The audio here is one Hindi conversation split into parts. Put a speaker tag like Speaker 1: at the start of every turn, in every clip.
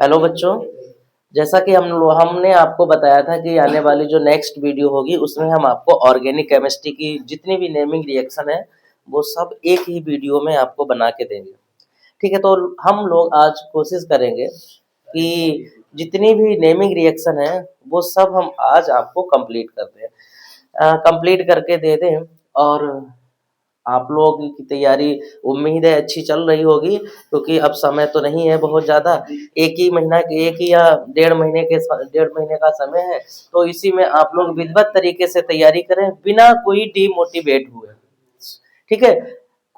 Speaker 1: हेलो बच्चों, जैसा कि हमने आपको बताया था कि आने वाली जो नेक्स्ट वीडियो होगी उसमें हम आपको ऑर्गेनिक केमिस्ट्री की जितनी भी नेमिंग रिएक्शन है वो सब एक ही वीडियो में आपको बना के देंगे। ठीक है, तो हम लोग आज कोशिश करेंगे कि जितनी भी नेमिंग रिएक्शन है वो सब हम आज आपको कंप्लीट कर दें, कंप्लीट करके दे दें। और आप लोगों की तैयारी उम्मीद है अच्छी चल रही होगी, क्योंकि अब समय तो नहीं है बहुत ज़्यादा, एक ही महीना एक ही या डेढ़ महीने का समय है। तो इसी में आप लोग विधिवत तरीके से तैयारी करें बिना कोई डिमोटिवेट हुए। ठीक है,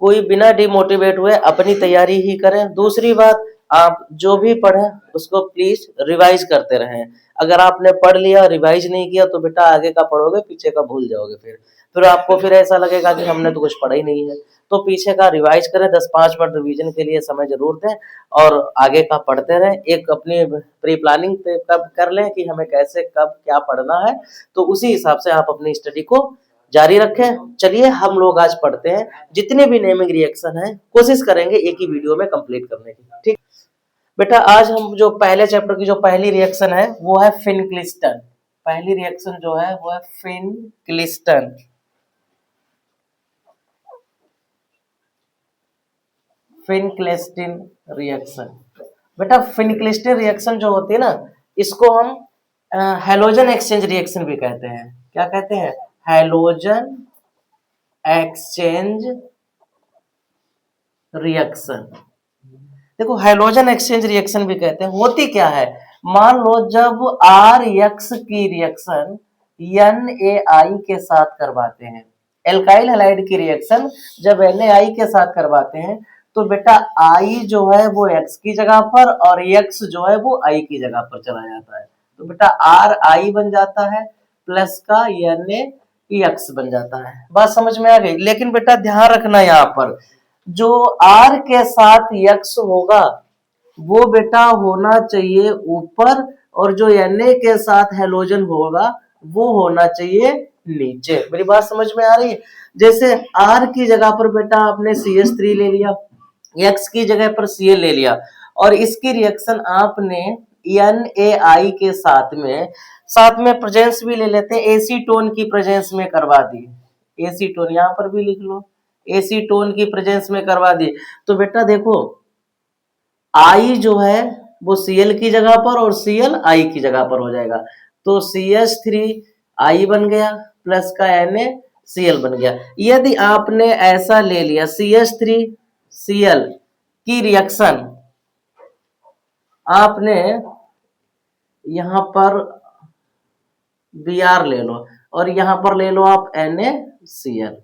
Speaker 1: कोई बिना डिमोटिवेट हुए अपनी तैयारी ही करें। दूसरी बात, आप जो भी पढ़ें उसको प्लीज रिवाइज करते रहें। अगर आपने पढ़ लिया रिवाइज नहीं किया तो बेटा आगे का पढ़ोगे पीछे का भूल जाओगे। फिर आपको फिर ऐसा लगेगा कि हमने तो कुछ पढ़ा ही नहीं है। तो पीछे का रिवाइज करें, 10-5 मिनट रिवीजन के लिए समय जरूर दें और आगे का पढ़ते रहें। एक अपनी प्री प्लानिंग कब कर लें कि हमें कैसे कब क्या पढ़ना है, तो उसी हिसाब से आप अपनी स्टडी को जारी रखें। चलिए हम लोग आज पढ़ते हैं। जितने भी नेमिंग रिएक्शन है कोशिश करेंगे एक ही वीडियो में कंप्लीट करने की। ठीक बेटा, आज हम जो पहले चैप्टर की जो पहली रिएक्शन है वो है फिनक्लिस्टन। पहली रिएक्शन जो है वो है फिनक्लिस्टन। फिनक्लिस्टन रिएक्शन। बेटा फिनक्लिस्टन रिएक्शन जो होती है ना, इसको हम हैलोजन एक्सचेंज रिएक्शन भी कहते हैं। क्या कहते हैं? Halogen exchange reaction. देखो, हैलोजन एक्सचेंज रिएक्शन भी कहते हैं। होती क्या है, मान लो जब RX की रिएक्शन NaI के साथ करवाते हैं, एल्काइल हैलाइड की रिएक्शन जब NaI के साथ करवाते हैं तो बेटा I जो है वो X की जगह पर और X जो है वो I की जगह पर चला जाता है। तो बेटा RI बन जाता है प्लस का NaX बन जाता है। बात समझ में आ गई? लेकिन बेटा ध्यान रखना, यहाँ पर जो R के साथ X होगा वो बेटा होना चाहिए ऊपर, और जो Na के साथ हैलोजन होगा वो होना चाहिए नीचे। मेरी बात समझ में आ रही है? जैसे R की जगह पर बेटा आपने CH3 ले लिया, X की जगह पर Cl ले लिया, और इसकी रिएक्शन आपने NaI के साथ में प्रेजेंस भी ले लेते हैं, एसीटोन की प्रेजेंस में करवा दी। एसीटोन यहाँ पर भी लिख लो, एसीटोन की प्रेजेंस में करवा दी। तो बेटा देखो I जो है वो Cl की जगह पर और Cl I की जगह पर हो जाएगा। तो CH3I बन गया प्लस का NaCl बन गया। यदि आपने ऐसा ले लिया CH3Cl की रिएक्शन, आपने यहां पर Br ले लो और यहां पर ले लो आप NaCl।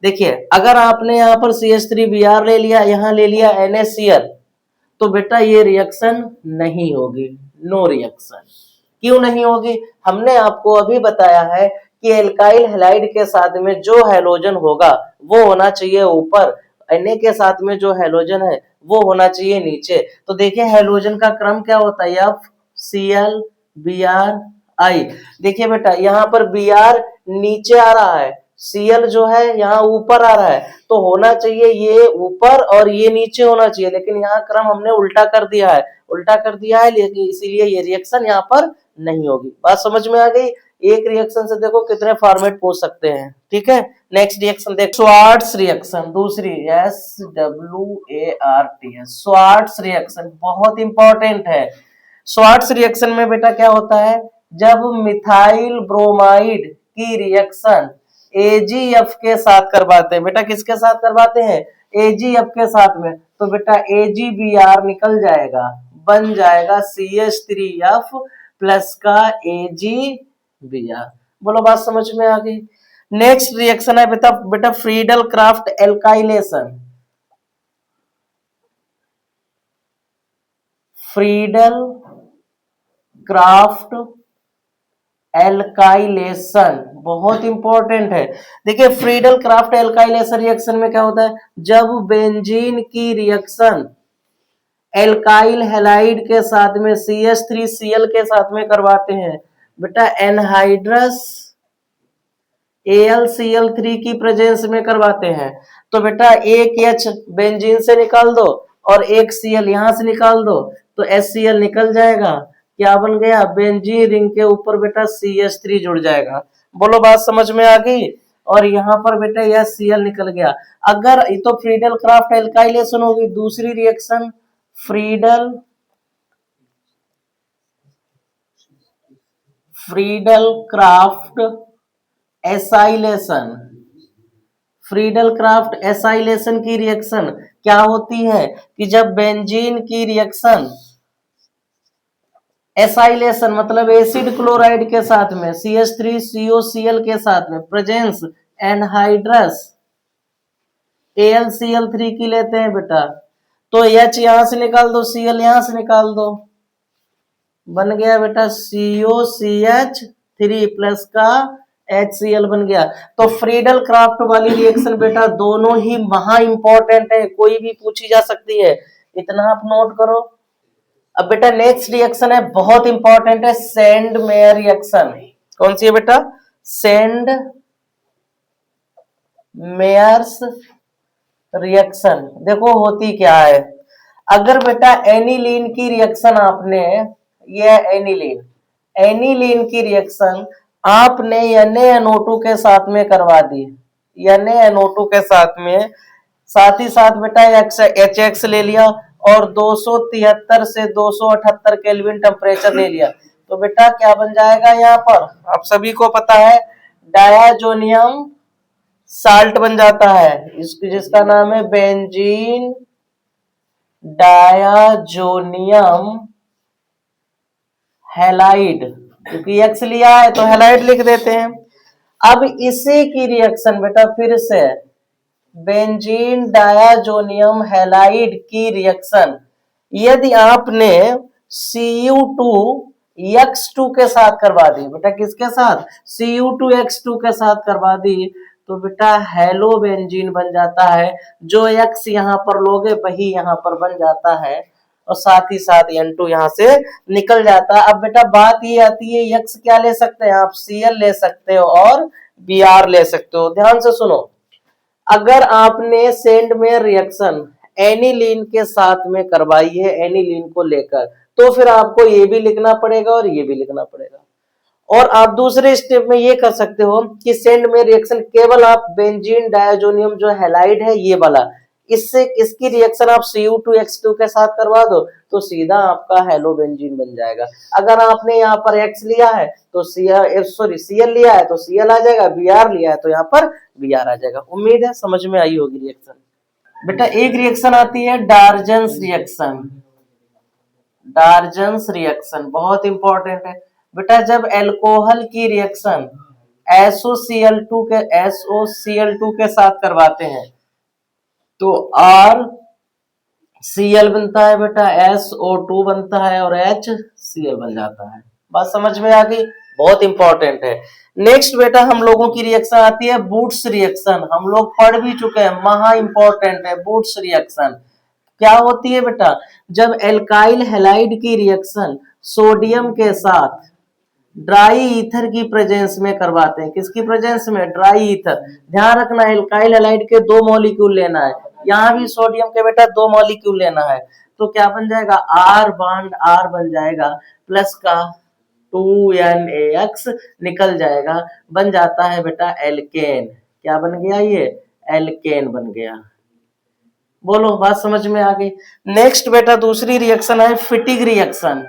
Speaker 1: देखिए, अगर आपने यहां पर CH3Br ले लिया, यहां ले लिया NaCl, तो बेटा ये रिएक्शन नहीं होगी, नो रिएक्शन। क्यों नहीं होगी? हमने आपको अभी बताया है कि एल्काइल हैलाइड के साथ में जो हैलोजन होगा वो होना चाहिए ऊपर, Na के साथ में जो हैलोजन है वो होना चाहिए नीचे। तो देखिए हैलोजन का क्रम क्या होता है, FCl BrI। देखिए बेटा यहाँ पर Br नीचे आ रहा है, Cl जो है यहाँ ऊपर आ रहा है, तो होना चाहिए ये ऊपर और ये नीचे होना चाहिए, लेकिन यहाँ क्रम हमने उल्टा कर दिया है, लेकिन इसीलिए ये रिएक्शन यहाँ पर नहीं होगी। बात समझ में आ गई? एक रिएक्शन से देखो कितने फॉर्मेट पूछ सकते हैं। ठीक है, नेक्स्ट रिएक्शन देख, स्वार्ट्स रिएक्शन, दूसरी SWART। स्वार्ट्स रिएक्शन बहुत इंपॉर्टेंट है। स्वार्ट्स रिएक्शन में बेटा क्या होता है, जब मिथाइल ब्रोमाइड की रिएक्शन AgF के साथ करवाते हैं, बेटा किसके साथ करवाते हैं? AgF के साथ में, तो बेटा AgBr निकल जाएगा, बन जाएगा CH3F प्लस का AgBr। बोलो बात समझ में आ गई? नेक्स्ट रिएक्शन है बेटा Friedel craft alkylation. Friedel craft alkylation बहुत इंपॉर्टेंट है। देखिए फ्रीडल क्राफ्ट एल्काइलेशन रिएक्शन में क्या होता है, जब बेंजीन की रिएक्शन एल्काइल हैलाइड के साथ में CH3Cl के साथ में करवाते हैं, बेटा एनहाइड्रस AlCl3 की प्रेजेंस में करवाते हैं, तो बेटा एक H बेंजीन से निकाल दो और एक Cl यहां से निकाल दो, तो HCl निकल जाएगा, क्या बन गया, बेंजीन रिंग के ऊपर बेटा CH3 जुड़ जाएगा। बोलो बात समझ में आ गई। और यहाँ पर बेटा यह Cl निकल गया। अगर ये तो फ्रीडल क्राफ्ट एल्काइलेशन होगी। दूसरी reaction Friedel Crafts acylation. Friedel Crafts acylation की रिएक्शन क्या होती है कि जब बेंजीन की रिएक्शन एसाइलेशन मतलब एसिड क्लोराइड के साथ में CH3COCl के साथ में प्रेजेंस एनहाइड्रस AlCl3 की लेते हैं बेटा, तो H यहां से निकाल दो, Cl यहां से निकाल दो, बन गया बेटा COCH3 प्लस का HCl बन गया। तो फ्रीडल क्राफ्ट वाली रिएक्शन बेटा दोनों ही महा इंपॉर्टेंट है, कोई भी पूछी जा सकती है, इतना आप नोट करो। अब बेटा नेक्स्ट रिएक्शन है, बहुत इंपॉर्टेंट है, सेंड मेयर रिएक्शन। कौन सी है बेटा, सेंड मेयर्स रिएक्शन। देखो होती क्या है, अगर बेटा एनिलीन की रिएक्शन आपने, ये एनिलीन की रिएक्शन आपने NaNO2 के साथ में करवा दी, NaNO2 के साथ में, साथ ही साथ बेटा HX ले लिया और 273 से 278 केल्विन टेम्परेचर ले लिया, तो बेटा क्या बन जाएगा, यहाँ पर आप सभी को पता है डायाजोनियम साल्ट बन जाता है, जिसका नाम है बेंजीन डायाजोनियम हैलाइड, क्योंकि X लिया है तो हैलाइड लिख देते हैं। अब इसी की रिएक्शन बेटा फिर से बेंजीन डायाजोनियम हैलाइड की रिएक्शन यदि आपने Cu2X2 के साथ करवा दी, बेटा किसके साथ, Cu2X2 के साथ करवा दी, तो बेटा हेलो बेंजीन बन जाता है। जो X यहाँ पर लोगे वही यहाँ पर बन जाता है, और साथ ही साथ N2 यहाँ से निकल जाता है। अब बेटा बात ये आती है, X क्या ले सकते हैं आप, Cl ले सकते हो और Br ले सकते हो। ध्यान से सुनो, अगर आपने सेंड में रिएक्शन एनिलीन के साथ में करवाई है, एनिलीन को लेकर, तो फिर आपको ये भी लिखना पड़ेगा और ये भी लिखना पड़ेगा। और आप दूसरे स्टेप में ये कर सकते हो कि सेंड में रिएक्शन केवल आप बेंजीन डायाजोनियम जो हैलाइड है ये वाला, इससे इसकी रिएक्शन आप Cu2X2 के साथ करवा दो तो सीधा आपका हेलो बेंजीन बन जाएगा। अगर आपने यहाँ पर X लिया है तो Cl लिया है तो Cl आ जाएगा, Br लिया है तो यहाँ पर Br आ जाएगा। उम्मीद है समझ में आई होगी रिएक्शन। बेटा एक रिएक्शन आती है डार्जन्स रिएक्शन। डार्जन्स रिएक्शन बहुत इंपॉर्टेंट है बेटा, जब एल्कोहल की रिएक्शन SOCl2 के साथ करवाते हैं तो RCl बनता है बेटा, SO2 बनता है और HCl बन जाता है। बात समझ में आ गई, बहुत इंपॉर्टेंट है। नेक्स्ट बेटा हम लोगों की रिएक्शन आती है बूट्स रिएक्शन, हम लोग पढ़ भी चुके हैं, महा इंपॉर्टेंट है बूट्स रिएक्शन। क्या होती है बेटा, जब एल्काइल हैलाइड की रिएक्शन सोडियम के साथ ड्राई ईथर की प्रेजेंस में करवाते हैं, किसकी प्रेजेंस में, ड्राई ईथर। ध्यान रखना एल्काइल हैलाइड के 2 मॉलिक्यूल लेना है, यहाँ भी सोडियम के बेटा 2 मॉलिक्यूल लेना है, तो क्या बन जाएगा, R बॉन्ड R बन जाएगा प्लस का 2NaX निकल जाएगा, बन जाता है बेटा एल्केन। क्या बन गया, ये एल्केन बन गया। बोलो बात समझ में आ गई। नेक्स्ट बेटा दूसरी रिएक्शन है फिटिग रिएक्शन।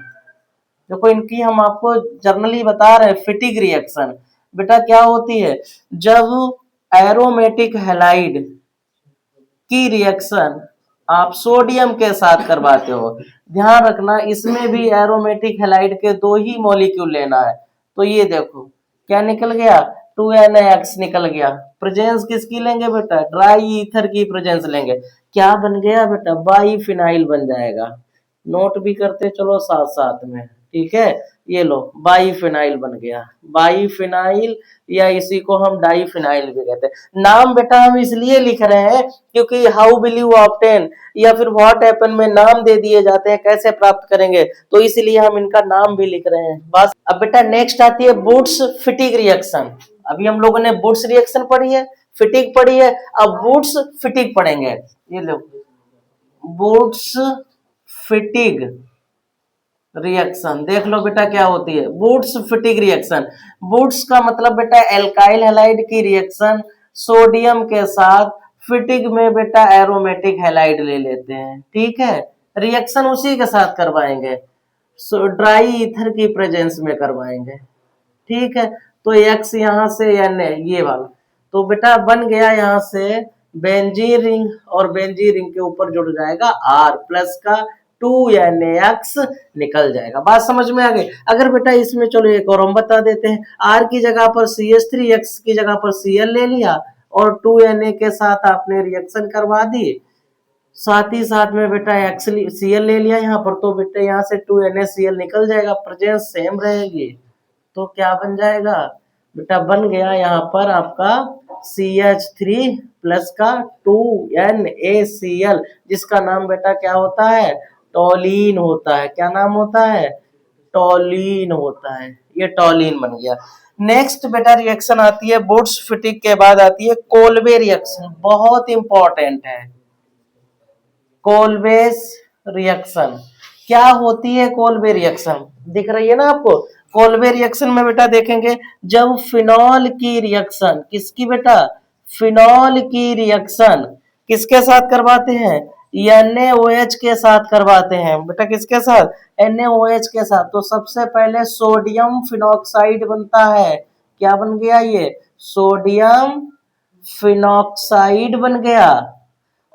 Speaker 1: देखो इनकी हम आपको जर्नली बता रहे हैं, फिटिग रिएक्शन बेटा क्या होती है, जब एरोमेटिक हैलाइड की रिएक्शन आप सोडियम के साथ करवाते हो, ध्यान रखना इसमें भी एरोमेटिक हैलाइड के 2 ही मॉलिक्यूल लेना है, तो ये देखो क्या निकल गया, 2NaX निकल गया। प्रेजेंस किसकी लेंगे बेटा, ड्राई ईथर की प्रेजेंस लेंगे, क्या बन गया बेटा, बाईफिनाइल बन जाएगा। नोट भी करते चलो साथ साथ में, ठीक है, ये लो बाईफिनाइल बन गया, बाईफिनाइल या इसी को हम डाईफिनाइल भी कहते हैं। नाम बेटा हम इसलिए लिख रहे हैं क्योंकि हाउ विल यू ऑब्टेन या फिर व्हाट हैपन में नाम दे दिए जाते हैं, कैसे प्राप्त करेंगे, तो इसलिए हम इनका नाम भी लिख रहे हैं बस। अब बेटा नेक्स्ट आती है बूट्स फिटिग रिएक्शन। अभी हम लोगों ने बूट्स रिएक्शन पढ़ी है, फिटिग पढ़ी है, अब बूट्स फिटिग पढ़ेंगे। ये लो बूट्स फिटिग रिएक्शन देख लो बेटा क्या होती है, बूट्स फिटिक रिएक्शन। बूट्स का मतलब बेटा एल्काइल हैलाइड की रिएक्शन सोडियम के साथ, फिटिक में बेटा एरोमेटिक हैलाइड ले लेते हैं, ठीक है। रिएक्शन उसी के साथ करवाएंगे, ड्राई ईथर की प्रेजेंस में करवाएंगे, ठीक है। तो एक्स यहाँ से या ये वाला, तो बेटा बन गया यहाँ से बेंजीन रिंग, और बेंजीन रिंग के ऊपर जुड़ जाएगा आर प्लस का 2NaX निकल जाएगा। बात समझ में आ गई। अगर बेटा इसमें चलो एक और हम बता देते हैं, आर की जगह पर CH3, एक्स की जगह पर Cl ले लिया और 2Na के साथ आपने रिएक्शन करवा दी, साथ ही साथ में बेटा Cl ले लिया यहाँ पर, तो बेटा यहाँ से 2NaCl निकल जाएगा, प्रेजेंस सेम रहेगी। तो क्या बन जाएगा बेटा, बन गया यहाँ पर आपका CH3 प्लस का 2NaCl, जिसका नाम बेटा क्या होता है, टॉलीन होता है। क्या नाम होता है, टॉलीन होता है। ये टॉलीन बन गया। नेक्स्ट बेटा रिएक्शन आती है बूट्स फिटिक के बाद आती है कोल्बे रिएक्शन, बहुत इंपॉर्टेंट है। कोल्बेस रिएक्शन क्या होती है, कोल्बे रिएक्शन दिख रही है ना आपको। कोल्बे रिएक्शन में बेटा देखेंगे, जब फिनॉल की रिएक्शन, किसकी बेटा, फिनॉल की रिएक्शन किसके साथ करवाते हैं, NaOH के साथ करवाते हैं बेटा, किसके साथ, NaOH के साथ। तो सबसे पहले सोडियम फिनॉक्साइड बनता है। क्या बन गया, ये सोडियम फिनॉक्साइड बन गया।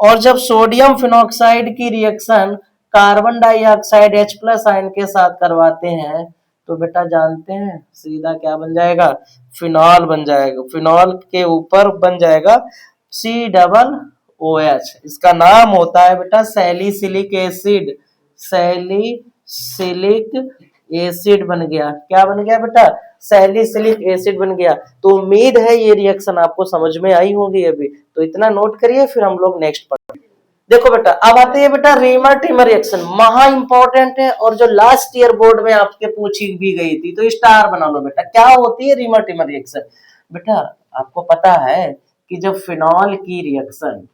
Speaker 1: और जब सोडियम फिनॉक्साइड की reaction carbon dioxide H+ ion के साथ करवाते हैं, तो बेटा जानते हैं सीधा क्या बन जाएगा, फिनॉल बन जाएगा। फिनॉल के ऊपर बन जाएगा COOH, इसका नाम होता है बेटा सैलिसिलिक एसिड। सैलिसिलिक एसिड बन गया। क्या बन गया बेटा, सैलिसिलिक एसिड बन गया। तो उम्मीद है ये रिएक्शन आपको समझ में आई होगी अभी, तो इतना नोट करिए, फिर हम लोग नेक्स्ट पढ़ेंगे। देखो बेटा अब आते हैं बेटा रीमर टीमर रिएक्शन, महा इंपॉर्टेंट है और जो लास्ट ईयर बोर्ड में आपके पूछी भी गई थी, तो स्टार बना लो बेटा। क्या होती है रीमर टीमर रिएक्शन, बेटा आपको पता है कि जब फिनॉल की रिएक्शन,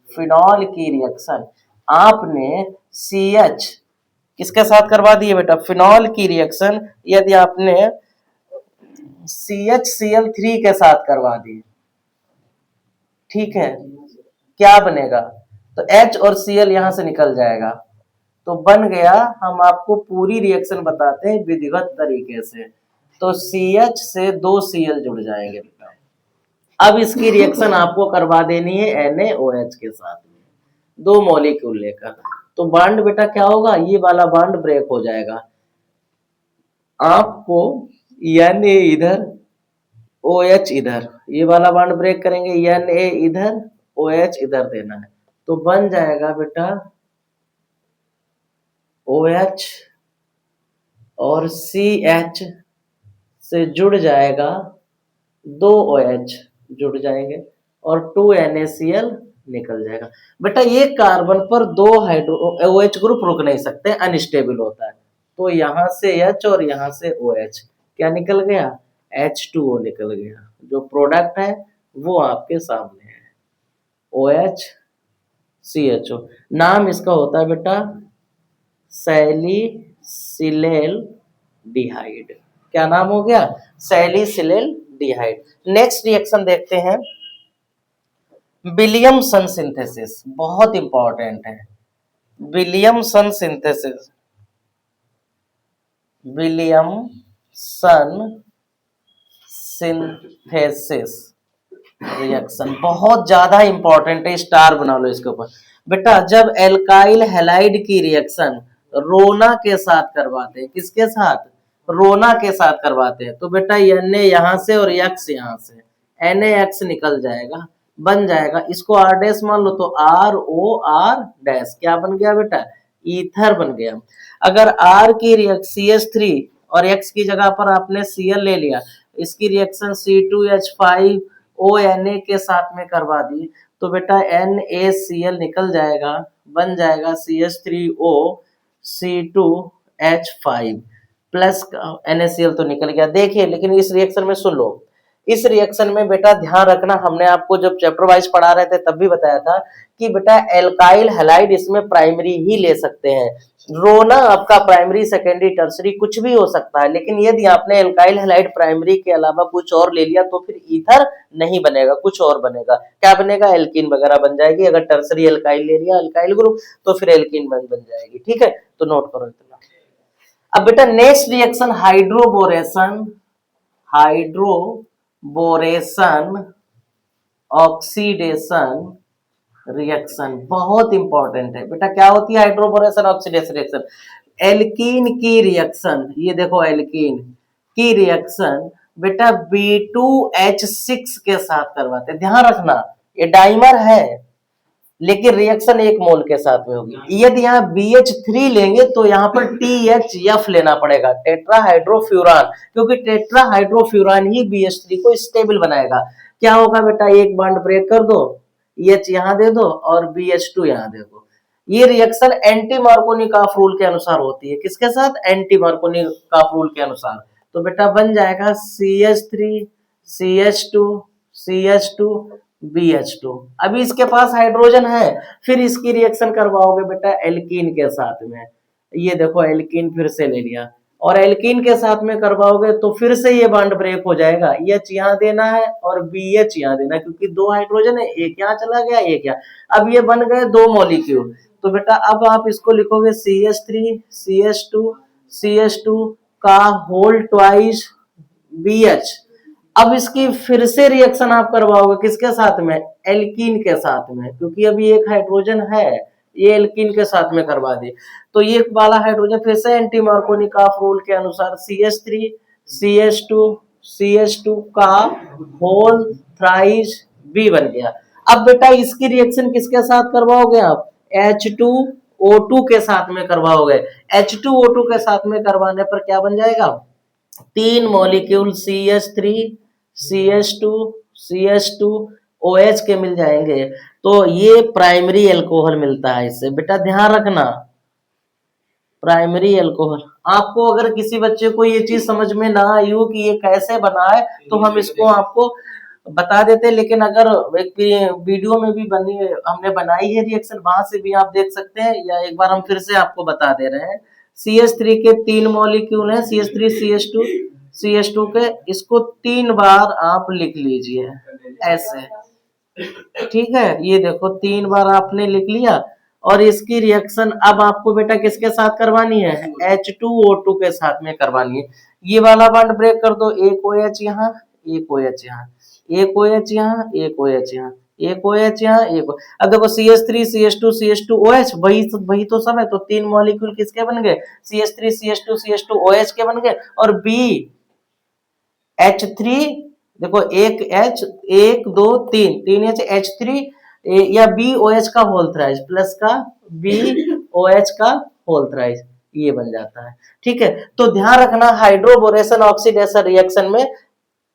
Speaker 1: फिनॉल की रिएक्शन आपने CH किसके साथ करवा दी है बेटा, फिनॉल की रिएक्शन यदि आपने CHCl3 के साथ करवा दी, ठीक है, क्या बनेगा, तो H और Cl यहां से निकल जाएगा। तो बन गया, हम आपको पूरी रिएक्शन बताते हैं विधिवत तरीके से। तो CH से 2 Cl जुड़ जाएंगे बेटा। अब इसकी रिएक्शन आपको करवा देनी है NaOH के साथ में, 2 मॉलिक्यूल लेकर। तो बॉन्ड बेटा क्या होगा, ये वाला बॉन्ड ब्रेक हो जाएगा। आपको Na इधर OH इधर, ये वाला बॉन्ड ब्रेक करेंगे, Na इधर OH इधर देना है, तो बन जाएगा बेटा OH और CH से जुड़ जाएगा 2 OH जुड़ जाएंगे और 2 NaCl निकल जाएगा। बेटा ये कार्बन पर 2 हाइड्रो OH ग्रुप रुक नहीं सकते, अनस्टेबल होता है। तो यहां से H और यहां से OH, क्या निकल गया, H2O निकल गया। जो प्रोडक्ट है वो आपके सामने है, OH CHO। नाम इसका होता है बेटा सैलिसिलेल डिहाइड। क्या नाम हो गया, सैलिसिलेल डिहाइड। नेक्स्ट रिएक्शन देखते हैं विलियमसन सिंथेसिस, बहुत इंपॉर्टेंट है। Williamson synthesis, Williamson synthesis reaction बहुत ज्यादा इंपॉर्टेंट है, स्टार बना लो इसके ऊपर। बेटा जब एल्काइल हैलाइड की रिएक्शन रोना के साथ करवाते हैं, किसके साथ, रोना के साथ करवाते हैं, तो बेटा Na यहां से और X यहां से, NaX निकल जाएगा, बन जाएगा। इसको R डैश मान लो तो ROR डैश, क्या बन गया बेटा, ईथर बन गया। अगर R की CH3 और X की जगह पर आपने Cl ले लिया, इसकी रिएक्शन C2H5ONa के साथ में करवा दी, तो बेटा NaCl निकल जाएगा, बन जाएगा CH3O C2H5 प्लस NaCl तो निकल गया। देखिए लेकिन इस रिएक्शन में सुन लो, इस रिएक्शन में बेटा ध्यान रखना, हमने आपको जब चैप्टर वाइज पढ़ा रहे थे तब भी बताया था कि बेटा एल्काइल हैलाइड इसमें प्राइमरी ही ले सकते हैं। रो ना आपका प्राइमरी सेकेंडरी टर्सरी कुछ भी हो सकता है, लेकिन यदि आपने एल्काइल हैलाइड प्राइमरी के अलावा कुछ और ले लिया तो फिर ईथर नहीं बनेगा, कुछ और बनेगा। क्या बनेगा? एल्कीन वगैरह बन जाएगी। अगर टर्सरी एल्काइल ले लिया एल्काइल ग्रुप तो फिर एल्कीन बन जाएगी। ठीक है, तो नोट करो इतना। अब बेटा next reaction hydroboration, hydroboration oxidation reaction बहुत इंपॉर्टेंट है बेटा। क्या होती है हाइड्रोबोरेशन ऑक्सीडेशन रिएक्शन? एल्कीन की रिएक्शन, ये देखो एल्कीन की रिएक्शन बेटा B2H6 के साथ करवाते हैं। ध्यान रखना ये डाइमर है लेकिन रिएक्शन एक मोल के साथ में होगी। यदि यहाँ BH3 लेंगे तो यहाँ पर THF लेना पड़ेगा, टेट्राहाइड्रोफ्यूरान, क्योंकि टेट्राहाइड्रोफ्यूरान ही BH3 को स्टेबल बनाएगा। क्या होगा बेटा? एक बॉन्ड ब्रेक कर दो, EH यहाँ दे दो और BH2 यहाँ दे दो। ये रिएक्शन एंटी मार्कोनिकॉफ रूल के अनुसार होती है। किसके साथ? एंटी मार्कोनिकॉफ रूल के अनुसार। तो बेटा बन जाएगा CH3 CH2 CH2 BH2। अभी इसके पास हाइड्रोजन है, फिर इसकी रिएक्शन करवाओगे बेटा एल्कीन के साथ में। ये देखो एल्कीन फिर से ले लिया और एल्कीन के साथ में करवाओगे तो फिर से ये बॉन्ड ब्रेक हो जाएगा। H यहाँ देना है और BH यहाँ देना है, क्योंकि दो हाइड्रोजन है, एक यहाँ चला गया एक यहाँ। अब ये बन गए दो मॉलिक्यूल। तो बेटा अब आप इसको लिखोगे CH3 CH2 CH2 का होल ट्वाइस BH। अब इसकी फिर से रिएक्शन आप करवाओगे किसके साथ में? एल्कीन के साथ में, क्योंकि अभी एक हाइड्रोजन है, ये एल्कीन के साथ में करवा दी। तो ये वाला हाइड्रोजन फिर से एंटी मार्कोनिकॉफ रूल के अनुसार CH3 CH2 CH2 का होल थ्राइस B बन गया। अब बेटा इसकी रिएक्शन किसके साथ करवाओगे आप? H2O2 के साथ में करवाओगे। H2O2 के साथ में करवाने पर क्या बन जाएगा? तीन molecule CH3 CH2 CH2 OH के मिल जाएंगे। तो ये प्राइमरी अल्कोहल मिलता है इससे। बेटा ध्यान रखना प्राइमरी अल्कोहल। आपको अगर किसी बच्चे को ये चीज समझ में ना आई हो कि ये कैसे बना है तो हम इसको आपको बता देते, लेकिन अगर एक वीडियो में भी बनी हमने बनाई है रिएक्शन, वहां से भी आप देख सकते हैं, या एक बार हम फिर से आपको बता दे रहे हैं। CH3 के तीन मॉलिक्यूल हैं, CH3 CH2 CH2 के, इसको 3 बार आप लिख लीजिए ऐसे। ठीक है, ये देखो 3 बार आपने लिख लिया और इसकी रिएक्शन अब आपको बेटा किसके साथ करवानी है? H2O2 के साथ में करवानी है। ये वाला बॉन्ड ब्रेक कर दो, एक OH यहाँ एक OH यहाँ, एक OH यहाँ एक OH यहाँ, एक OH यहाँ एक। अब देखो CH3 CH2 CH2 OH वही तो सब है। तो तीन मॉलिक्यूल किसके बन गए? CH3 CH2 CH2 OH के बन गए। और BH3 देखो एक H, एक दो तीन, तीन H H3 या BOH का होल थ्राइस प्लस का BOH का होल थ्राइस, ये बन जाता है। ठीक है, तो ध्यान रखना हाइड्रोबोरेशन ऑक्सीडेशन रिएक्शन में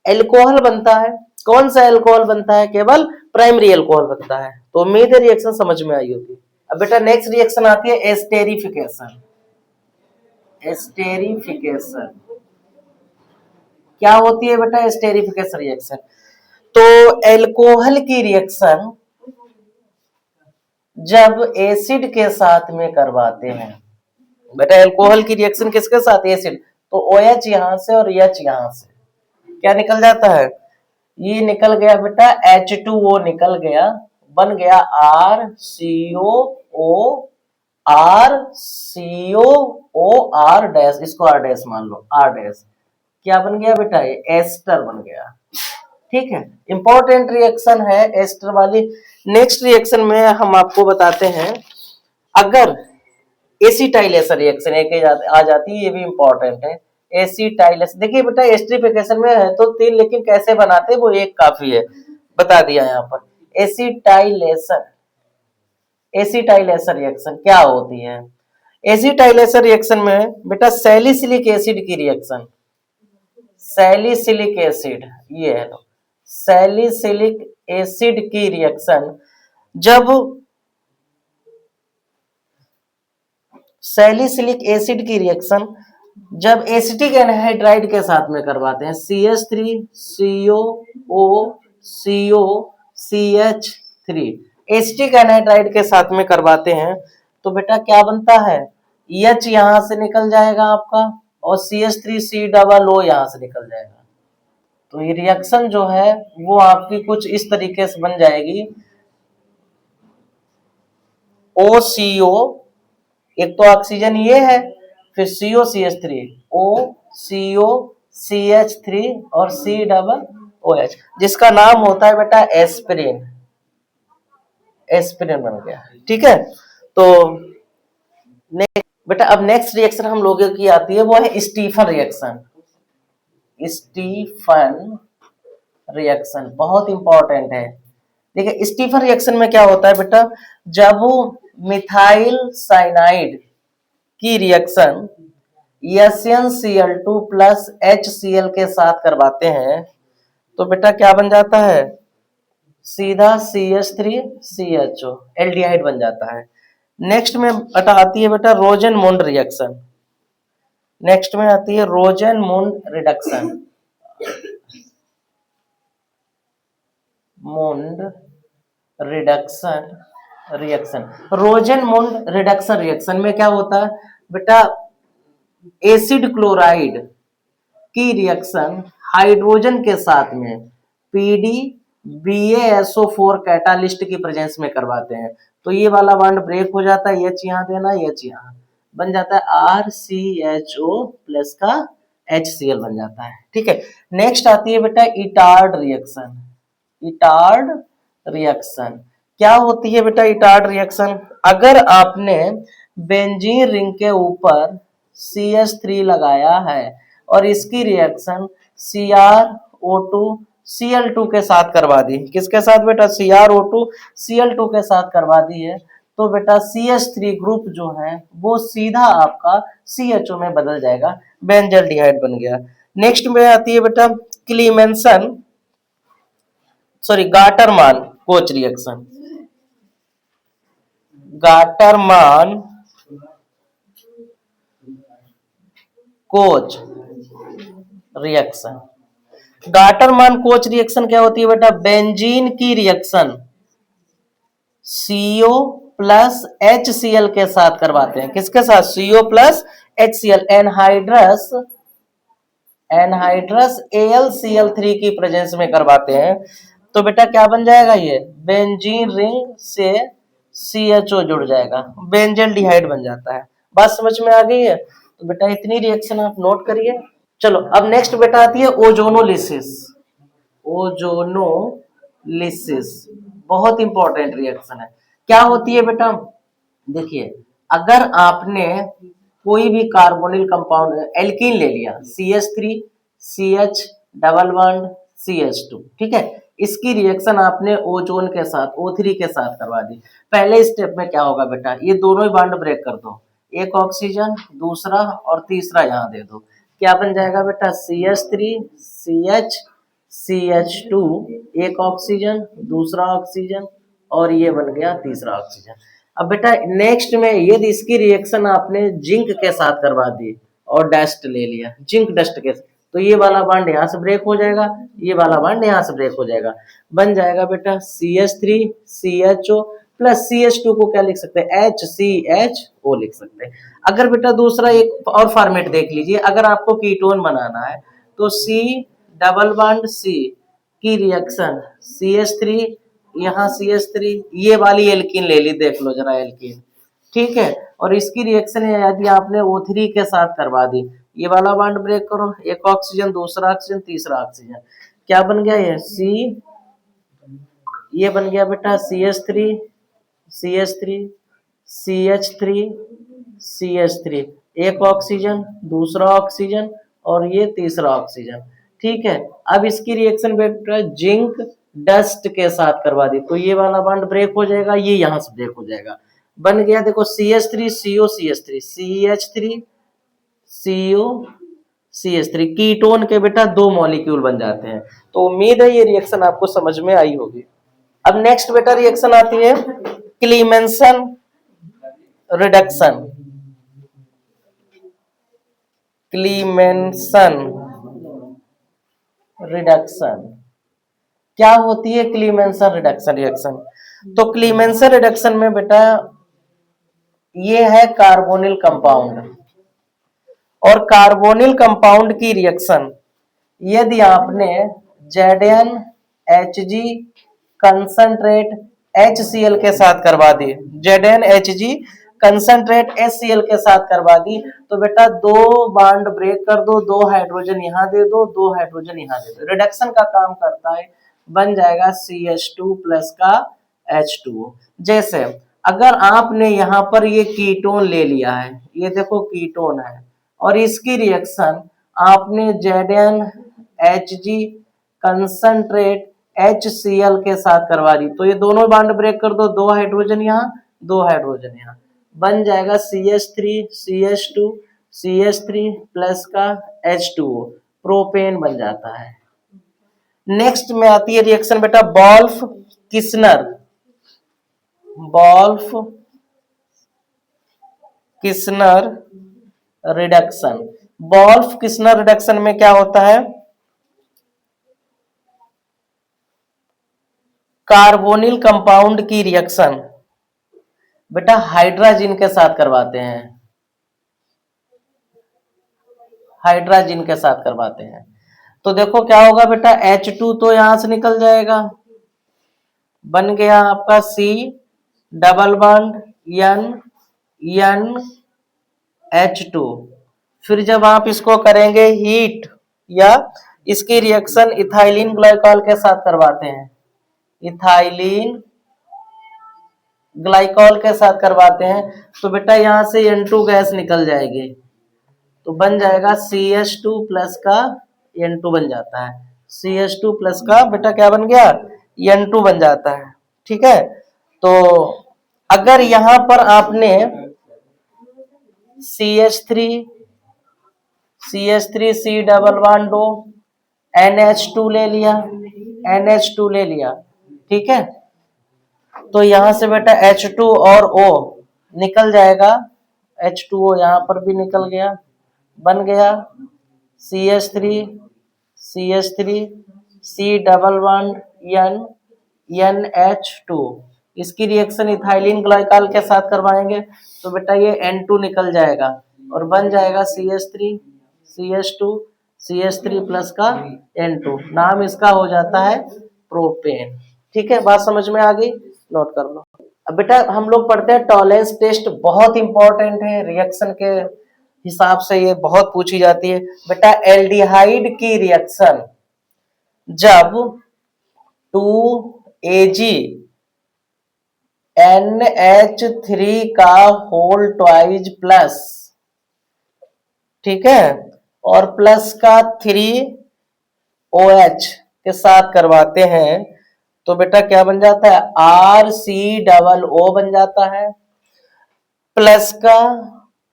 Speaker 1: एल्कोहल बनता है। कौन सा एल्कोहल बनता है? केवल प्राइमरी एल्कोहल बनता है। तो उम्मीद है रिएक्शन समझ में आई होगी। अब बेटा नेक्स्ट रिएक्शन आती है एस्टेरिफिकेशन। एस्टेरिफिकेशन क्या होती है बेटा? एस्टेरिफिकेशन रिएक्शन तो एल्कोहल की रिएक्शन जब एसिड के साथ में करवाते हैं। बेटा एल्कोहल की रिएक्शन किसके साथ? एसिड। तो OH यहां से और H यहां से क्या निकल जाता है? ये निकल गया बेटा H2O निकल गया, बन गया RCOR डैश, इसको R डैश मान लो, R डैश। क्या बन गया बेटा? ये एस्टर बन गया। ठीक है, इंपॉर्टेंट रिएक्शन है एस्टर वाली। नेक्स्ट रिएक्शन में हम आपको बताते हैं, अगर एसिटाइलेशन रिएक्शन एक आ जाती है, ये भी इंपॉर्टेंट है। एसिटाइलेशन देखिए बेटा एस्टरिफिकेशन में है तो तीन, लेकिन कैसे बनाते हैं वो एक काफी है, बता दिया यहाँ पर। एसिटाइलेशन एसिटाइलेशन रिएक्शन क्या होती है? एसिटाइलेशन रिएक्शन में बेटा सैलिसिलिक एसिड की रिएक्शन, सैलिसिलिक एसिड, ये है लो, सैलिसिलिक एसिड की रिएक्शन जब सैलिसिलिक एसिड की रिएक्शन जब एसिटिक एनहाइड्राइड के साथ में करवाते हैं CH3CO, एसिटिक एनहाइड्राइड के साथ में करवाते हैं तो बेटा क्या बनता है, H यहां से निकल जाएगा आपका और CH3C यहां से निकल जाएगा। तो ये रिएक्शन जो है वो आपकी कुछ इस तरीके से बन जाएगी। OCO, एक तो ऑक्सीजन ये है, फिर COCH3, OCOCH3 और COOH, जिसका नाम होता है बेटा एस्पिरिन। एस्पिरिन बन गया, ठीक है। तो बेटा अब नेक्स्ट रिएक्शन हम लोगों की आती है, वो है स्टीफन रिएक्शन। स्टीफन रिएक्शन बहुत इंपॉर्टेंट है। देखिए स्टीफन रिएक्शन में क्या होता है बेटा, जब मिथाइल साइनाइड की रिएक्शन SnCl2 प्लस HCl के साथ करवाते हैं तो बेटा क्या बन जाता है, सीधा CH3CHO एल्डिहाइड बन जाता है। नेक्स्ट में आती है बेटा रोजेनमुंड रिएक्शन। नेक्स्ट में आती है रोजेनमुंड रिडक्शन। मुंड रिडक्शन रिएक्शन, रोजेनमुंड रिडक्शन रिएक्शन में क्या होता है बेटा, एसिड क्लोराइड की रिएक्शन हाइड्रोजन के साथ में PdBaSO4 कैटालिस्ट की प्रेजेंस में करवाते हैं तो ये वाला बॉन्ड ब्रेक हो जाता है, H यहाँ देना, H यहाँ बन जाता है RCHO प्लस का HCl बन जाता है, ठीक है। नेक्स्ट आती है बेटा इटार्ड रिएक्शन। इटार्ड रिएक्शन क्या होती है बेटा, इटार्ड रिएक्शन, अगर आपने बेंजीन रिंग के ऊपर CH3 लगाया है और इसकी रिएक्शन CrO2Cl2 के साथ करवा दी, किसके साथ बेटा, CrO2Cl2 के साथ करवा दी है तो बेटा CH3 ग्रुप जो है वो सीधा आपका CHO में बदल जाएगा, बेंजल्डिहाइड बन गया। नेक्स्ट में आती है बेटा Clemmensen Gattermann Koch reaction. Gattermann Koch reaction. Gattermann Koch reaction क्या होती है बेटा, बेंजीन की रिएक्शन CO प्लस HCl के साथ करवाते हैं, किसके साथ, CO plus HCl, anhydrous AlCl3 की प्रेजेंस में करवाते हैं तो बेटा क्या बन जाएगा, ये बेंजीन रिंग से CHO जुड़ जाएगा, बेंजल्डिहाइड बन जाता है। बात समझ में आ गई है, तो बेटा इतनी रिएक्शन आप नोट करिए। चलो अब नेक्स्ट बेटा आती है ओजोनोलिसिस। ओजोनोलिसिस बहुत इंपॉर्टेंट रिएक्शन है। क्या होती है बेटा, देखिए अगर आपने कोई भी कार्बोनिल कंपाउंड एल्कीन ले लिया CH3 CH double bond CH2, ठीक है, इसकी रिएक्शन आपने ओजोन के साथ O3 के साथ करवा दी, पहले स्टेप में क्या होगा बेटा, ये दोनों ही बॉन्ड ब्रेक कर दो, एक ऑक्सीजन दूसरा और तीसरा यहाँ दे दो, क्या बन जाएगा बेटा CH3 CH CH2, एक ऑक्सीजन दूसरा ऑक्सीजन और ये बन गया तीसरा ऑक्सीजन। अब बेटा नेक्स्ट में यदि इसकी रिएक्शन आपने जिंक के साथ करवा दी और डस्ट ले लिया, जिंक डस्ट के, तो ये वाला बॉन्ड यहाँ से ब्रेक हो जाएगा, ये वाला बॉन्ड यहाँ से ब्रेक हो जाएगा, बन जाएगा बेटा CH3 CHO प्लस CH2 को क्या लिख सकते हैं, HCHO लिख सकते हैं। अगर बेटा दूसरा एक और फॉर्मेट देख लीजिए, अगर आपको कीटोन बनाना है तो C डबल बॉन्ड C की रिएक्शन CH3, यहाँ CH3, ये वाली एल्कीन ले ली, देख लो जरा एल्कीन, ठीक है, और इसकी रिएक्शन यदि आपने O3 के साथ करवा दी, ये वाला बॉन्ड ब्रेक करो, एक ऑक्सीजन दूसरा ऑक्सीजन तीसरा ऑक्सीजन, क्या बन गया ये C, ये बन गया बेटा CH3 CH3 CH3 CH3, एक ऑक्सीजन दूसरा ऑक्सीजन और ये तीसरा ऑक्सीजन, ठीक है। अब इसकी रिएक्शन बेटा जिंक डस्ट के साथ करवा दी तो ये वाला बॉन्ड ब्रेक हो जाएगा, ये यहां से ब्रेक हो जाएगा, बन गया देखो CH3 CO CH3 CH3 CO CH3, ketone के बेटा दो मॉलिक्यूल बन जाते हैं। तो उम्मीद है ये रिएक्शन आपको समझ में आई होगी। अब नेक्स्ट बेटा रिएक्शन आती है क्लीमेंसन रिडक्शन। क्लीमेंसन रिडक्शन। क्या होती है क्लीमेंसन रिडक्शन रिएक्शन? तो क्लीमेंसन रिडक्शन में बेटा ये है कार्बोनिल कंपाउंड, और कार्बोनिल कंपाउंड की रिएक्शन यदि आपने ZnHg कंसंट्रेट HCl के साथ करवा दी, ZnHg कंसंट्रेट HCl के साथ करवा दी, तो बेटा दो बॉन्ड ब्रेक कर दो, दो हाइड्रोजन यहाँ दे दो, दो हाइड्रोजन यहाँ दे दो, रिडक्शन का काम करता है, बन जाएगा CH2 प्लस का H2O। जैसे अगर आपने यहाँ पर ये कीटोन ले लिया है, ये देखो कीटोन है, और इसकी रिएक्शन आपने ZnHg कंसंट्रेट HCl के साथ करवा दी, तो ये दोनों बॉन्ड ब्रेक कर दो, दो हाइड्रोजन यहाँ, दो हाइड्रोजन यहाँ, बन जाएगा CH3 CH2 CH3 प्लस का H2O, प्रोपेन बन जाता है। नेक्स्ट में आती है रिएक्शन बेटा Wolff Kishner. Wolff Kishner reduction. Wolff Kishner reduction में क्या होता है, कार्बोनिल कंपाउंड की रिएक्शन बेटा हाइड्रोजन के साथ करवाते हैं, हाइड्रोजन के साथ करवाते हैं। तो देखो क्या होगा बेटा, H2 तो यहां से निकल जाएगा, बन गया आपका C double bond N H2। फिर जब आप इसको करेंगे हीट या इसकी रिएक्शन इथाइलिन ग्लाइकॉल के साथ करवाते हैं, इथाइलिन ग्लाइकॉल के साथ करवाते हैं, तो बेटा यहां से N2 गैस निकल जाएगी, तो बन जाएगा CH2 प्लस का N2 बन जाता है, CH2 प्लस का बेटा क्या बन गया, N2 बन जाता है। ठीक है, तो अगर यहां पर आपने CH3 C डबल बॉन्ड दो NH2 ले लिया, NH2 ले लिया, ठीक है, तो यहां से बेटा H2 और O निकल जाएगा, H2O यहां पर भी निकल गया, बन गया CH3 C double bond NH2। इसकी रिएक्शन इथाइलिन ग्लाइकॉल के साथ करवाएंगे, तो बेटा ये N2 निकल जाएगा और बन जाएगा CH3 प्लस का N2, नाम इसका हो जाता है प्रोपेन। ठीक है, बात समझ में आ गई, नोट कर लो। अब बेटा हम लोग पढ़ते हैं टॉलरेंस टेस्ट, बहुत इंपॉर्टेंट है, रिएक्शन के हिसाब से ये बहुत पूछी जाती है बेटा। एल्डिहाइड की रिएक्शन जब 2Ag NH3 का होल ट्वाइज प्लस, ठीक है, और प्लस का 3OH के साथ करवाते हैं, तो बेटा क्या बन जाता है, RCOO बन जाता है, प्लस का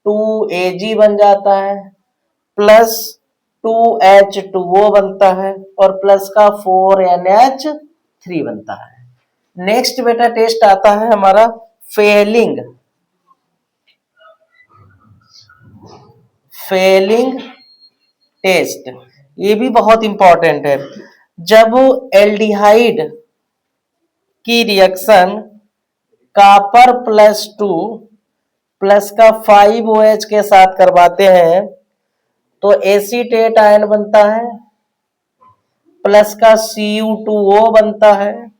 Speaker 1: 2Ag बन जाता है, प्लस 2H2O बनता है, और प्लस का 4NH3 बनता है। नेक्स्ट बेटा टेस्ट आता है हमारा फेलिंग टेस्ट, ये भी बहुत इंपॉर्टेंट है। जब एल्डिहाइड की रिएक्शन कॉपर +2 प्लस का 5OH के साथ करवाते हैं, तो एसीटेट आयन बनता है, प्लस का Cu2O बनता है,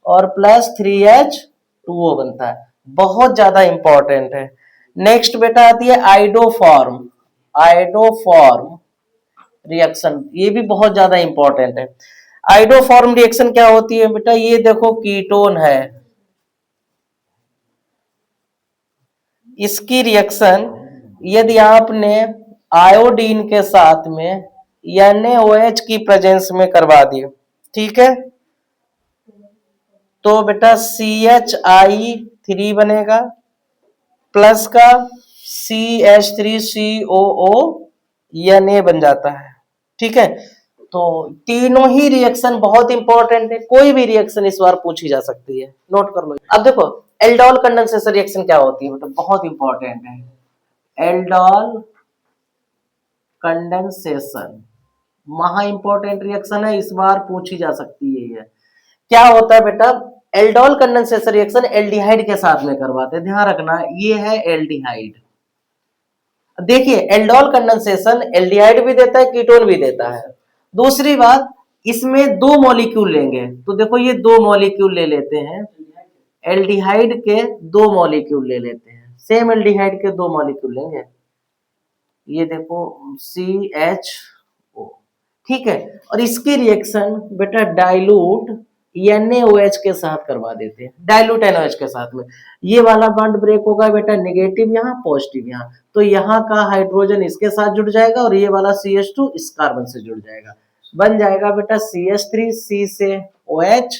Speaker 1: और प्लस 3H2O बनता है, बहुत ज्यादा इंपॉर्टेंट है। नेक्स्ट बेटा आती है आइडोफॉर्म रिएक्शन, ये भी बहुत ज्यादा इंपॉर्टेंट है। आइडोफॉर्म रिएक्शन क्या होती है बेटा, ये देखो कीटोन है, इसकी रिएक्शन यदि आपने आयोडीन के साथ में NaOH की प्रेजेंस में करवा दी, ठीक है, तो बेटा CHI3 बनेगा, प्लस का CH3COO Na बन जाता है। ठीक है, तो तीनों ही रिएक्शन बहुत इंपॉर्टेंट है, कोई भी रिएक्शन इस बार पूछी जा सकती है, नोट कर लो। अब देखो एल्डोल कंडेंसेशन रिएक्शन क्या होती है, मतलब बहुत इंपॉर्टेंट है। एल्डोल कंडेंसेशन, महा इंपॉर्टेंट रिएक्शन है, इस बार पूछी जा सकती है ये। क्या होता है बेटा, एल्डोल कंडेंसेशन रिएक्शन एल्डिहाइड के साथ में करवाते हैं, ध्यान रखना ये है एल्डिहाइड। देखिए एल्डोल कंडेंसेशन एल्डिहाइड भी देता है, कीटोन भी देता है। दूसरी बात, इसमें दो मॉलिक्यूल लेंगे, तो देखो ये दो मॉलिक्यूल ले लेते हैं, एल्डिहाइड के दो मॉलिक्यूल ले लेते हैं, सेम एल्डिहाइड के दो मॉलिक्यूल लेंगे, ये देखो CHO, ठीक है। और इसकी रिएक्शन बेटा डाइल्यूट NaOH के साथ करवा देते हैं, डाइल्यूट NaOH के साथ में। ये वाला बॉन्ड ब्रेक होगा बेटा, नेगेटिव यहाँ पॉजिटिव यहाँ, तो यहाँ का हाइड्रोजन इसके साथ जुड़ जाएगा और ये वाला CH2 इस कार्बन से जुड़ जाएगा, बन जाएगा बेटा CH3, C से OH,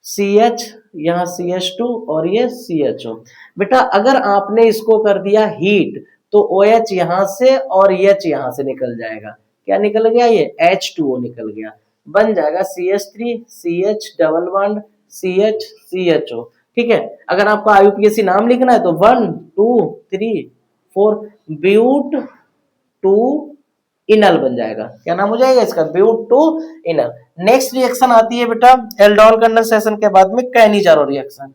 Speaker 1: CH, यहाँ CH2 और ये CHO। बेटा अगर आपने इसको कर दिया हीट तो OH यहाँ से और H यहाँ से निकल जाएगा, क्या निकल गया, ये H2O निकल गया, बन जाएगा CH3 CH double bond CH CHO, ठीक है। अगर आपको IUPAC नाम लिखना है तो 1 2 3 4 ब्यूट 2 इनल बन जाएगा, क्या नाम हो जाएगा इसका, ब्यूट 2 इनल। नेक्स्ट रिएक्शन आती है बेटा एल्डोल कंडेंसेशन के बाद में कैनिजारो रिएक्शन,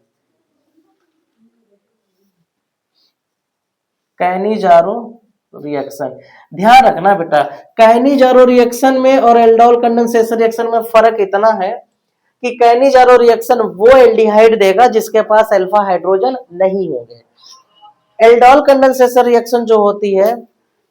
Speaker 1: कैनिजारो रिएक्शन। ध्यान रखना बेटा, कैनिजारो रिएक्शन में और एल्डोल कंडेंसेशन रिएक्शन में फर्क इतना है कि कैनिजारो रिएक्शन वो एल्डिहाइड देगा जिसके पास अल्फा हाइड्रोजन नहीं होंगे, एल्डोल कंडेंसेशन रिएक्शन जो होती है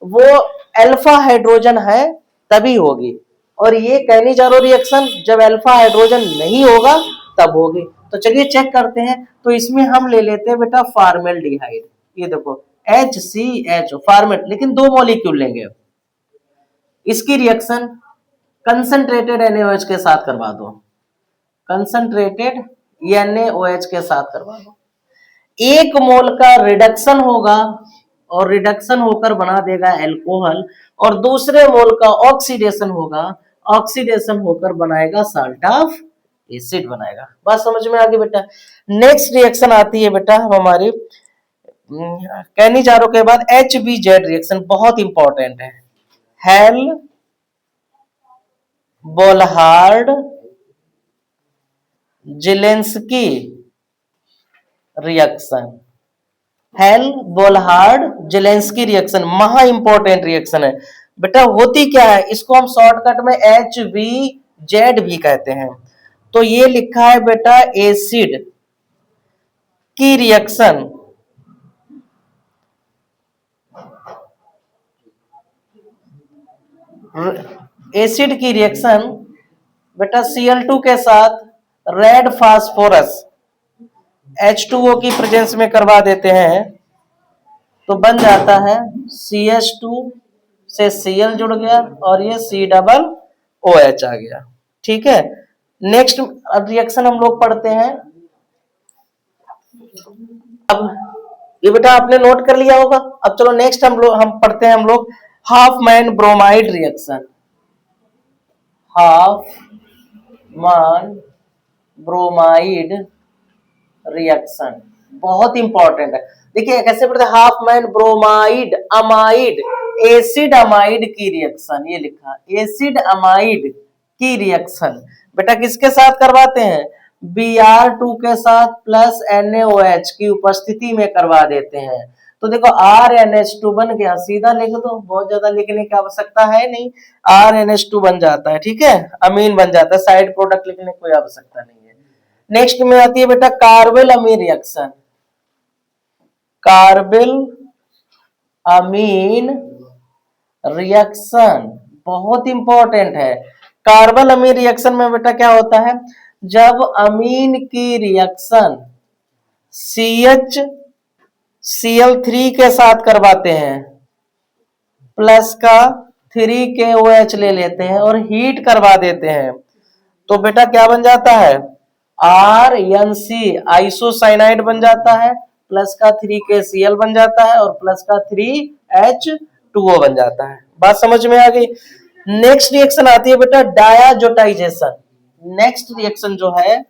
Speaker 1: वो अल्फा हाइड्रोजन है तभी होगी, और ये कैनिजारो रिएक्शन जब अल्फा हाइड्रोजन नहीं होगा तब होगी। तो चलिए चेक करते हैं, तो इसमें हम ले लेते हैं बेटा फॉर्मेल्डिहाइड, ये देखो HCHO फॉर्मेट, लेकिन दो मॉलिक्यूल लेंगे, इसकी रिएक्शन कंसंट्रेटेड NaOH के साथ करवा दो, कंसंट्रेटेड NaOH के साथ करवा दो, 1 मोल का रिडक्शन होगा और रिडक्शन होकर बना देगा एल्कोहल, और दूसरे मोल का ऑक्सीडेशन होगा, ऑक्सीडेशन होकर बनाएगा साल्ट ऑफ एसिड बनाएगा। बात समझ में आ गई बेटा। नेक्स्ट रिएक्शन आती है बेटा हमारी कैनिजारो के बाद HBZ रिएक्शन, बहुत इंपॉर्टेंट है, Hell Volhard Zelinsky reaction, Hell Volhard Zelinsky reaction महा इंपॉर्टेंट रिएक्शन है बेटा। होती क्या है, इसको हम शॉर्टकट में HBZ भी कहते हैं। तो ये लिखा है बेटा एसिड की रिएक्शन, एसिड की रिएक्शन बेटा Cl2 के साथ रेड फास्फोरस H2O की प्रेजेंस में करवा देते हैं, तो बन जाता है CH2 से Cl जुड़ गया और ये COOH आ गया, ठीक है। नेक्स्ट रिएक्शन हम लोग पढ़ते हैं, अब ये बेटा आपने नोट कर लिया होगा। अब चलो नेक्स्ट हम पढ़ते हैं हम लोग Hopman bromide reaction, Hopman bromide reaction बहुत इंपॉर्टेंट है। देखिए कैसे पढ़ते हैं, Hopman bromide amide acid amide की रिएक्शन, ये लिखा एसिड अमाइड की रिएक्शन बेटा किसके साथ करवाते हैं, Br2 के साथ प्लस NaOH की उपस्थिति में करवा देते हैं। तो देखो RNH2 बन गया, सीधा लिख दो, बहुत ज्यादा लिखने की आवश्यकता है नहीं, RNH2 बन जाता है, ठीक है, अमीन बन जाता है, साइड प्रोडक्ट लिखने की कोई आवश्यकता नहीं है। नेक्स्ट में आती है बेटा कार्बेल अमीन रिएक्शन, कार्बेल अमीन रिएक्शन बहुत इंपॉर्टेंट है। कार्बन अमीन रिएक्शन में बेटा क्या होता है, जब अमीन की रिएक्शन CH Cl3 के साथ करवाते हैं, प्लस का 3KOH ले लेते हैं और हीट करवा देते हैं, तो बेटा क्या बन जाता है, RNC आइसोसाइनाइड बन जाता है, प्लस का 3KCl बन जाता है और प्लस का 3H2O बन जाता है। बात समझ में आ गई। नेक्स्ट रिएक्शन आती है बेटा डायाजोटाइजेशन, नेक्स्ट रिएक्शन जो है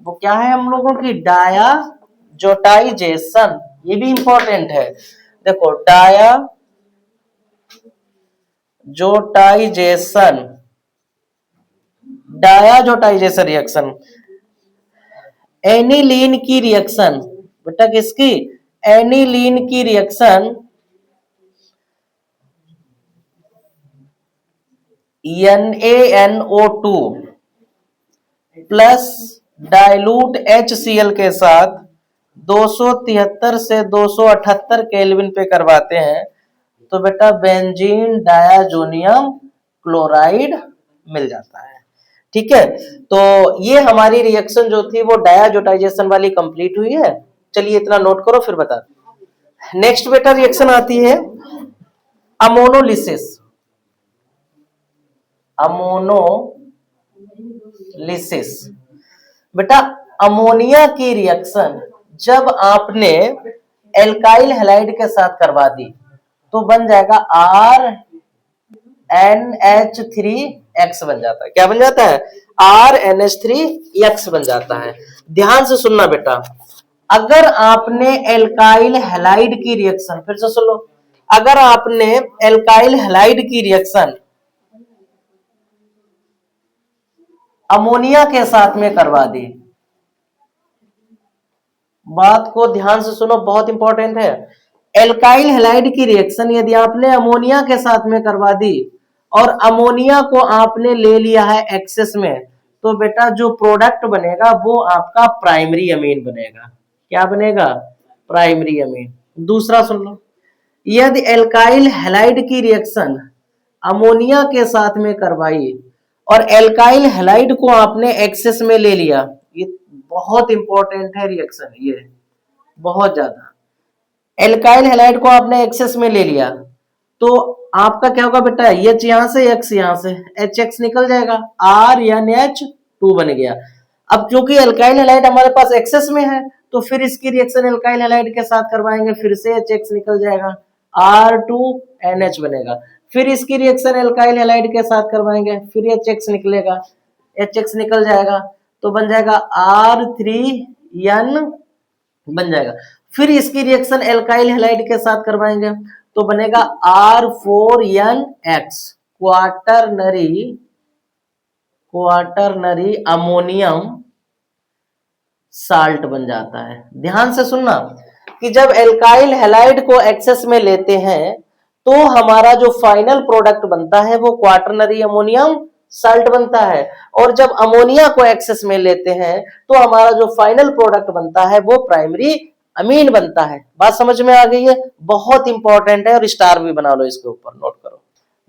Speaker 1: वो क्या है हम लोगों की, डायाजोटाइजेशन, ये भी इंपॉर्टेंट है। देखो डायाजोटाइजेशन, डायाजोटाइजेशन रिएक्शन, एनिलीन की रिएक्शन, बेटा किसकी, एनिलीन की reaction NaNO2 plus dilute HCl के साथ 273 से 278 केल्विन पे करवाते हैं तो बेटा बेंजीन डायाजोनियम क्लोराइड मिल जाता है। ठीक है, तो ये हमारी रिएक्शन जो थी वो डायाजोटाइजेशन वाली कंप्लीट हुई है। चलिए इतना नोट करो फिर बता। नेक्स्ट बेटा रिएक्शन आती है अमोनोलिसिस, अमोनोलिसिस। बेटा अमोनिया की रिएक्शन जब आपने एल्काइल हैलाइड के साथ करवा दी तो बन जाएगा RNH3X बन जाता है। क्या बन जाता है, RNH3X बन जाता है। ध्यान से सुनना बेटा, अगर आपने एल्काइल हैलाइड की रिएक्शन, फिर से सुन लो, अगर आपने एल्काइल हैलाइड की रिएक्शन अमोनिया के साथ में करवा दी, बात को ध्यान से सुनो, बहुत इंपॉर्टेंट है। एल्काइल हैलाइड की रिएक्शन यदि आपने अमोनिया के साथ में करवा दी और अमोनिया को आपने ले लिया है एक्सेस में, तो बेटा जो प्रोडक्ट बनेगा वो आपका प्राइमरी अमीन बनेगा। क्या बनेगा, प्राइमरी अमीन। दूसरा सुन लो, यदि एल्काइल हैलाइड की रिएक्शन अमोनिया के साथ में करवाई और एल्काइल हैलाइड को आपने एक्सेस में ले लिया, ये बहुत इंपॉर्टेंट है रिएक्शन, ये बहुत ज्यादा। एल्काइल हैलाइड को आपने एक्सेस में ले लिया तो आपका क्या होगा बेटा, H यहां से X यहां से, HX निकल जाएगा, RNH2 बन गया। अब क्योंकि एल्काइल हैलाइड हमारे पास एक्सेस में है तो फिर इसकी रिएक्शन एल्काइल हैलाइड के साथ करवाएंगे, फिर से HX निकल जाएगा, R2NH बनेगा। फिर इसकी रिएक्शन एल्काइल हैलाइड के साथ करवाएंगे, फिर HX निकलेगा, HX निकल जाएगा तो बन जाएगा R3N बन जाएगा। फिर इसकी रिएक्शन एल्काइल हैलाइड के साथ करवाएंगे तो बनेगा R4NX, क्वाटरनरी अमोनियम साल्ट बन जाता है। ध्यान से सुनना कि जब एल्काइल हैलाइड को एक्सेस में लेते हैं तो हमारा जो फाइनल प्रोडक्ट बनता है वो क्वाटरनरी अमोनियम साल्ट बनता है, और जब अमोनिया को एक्सेस में लेते हैं तो हमारा जो फाइनल प्रोडक्ट बनता है वो प्राइमरी अमीन बनता है। बात समझ में आ गई है, बहुत इंपॉर्टेंट है और स्टार भी बना लो इसके ऊपर, नोट करो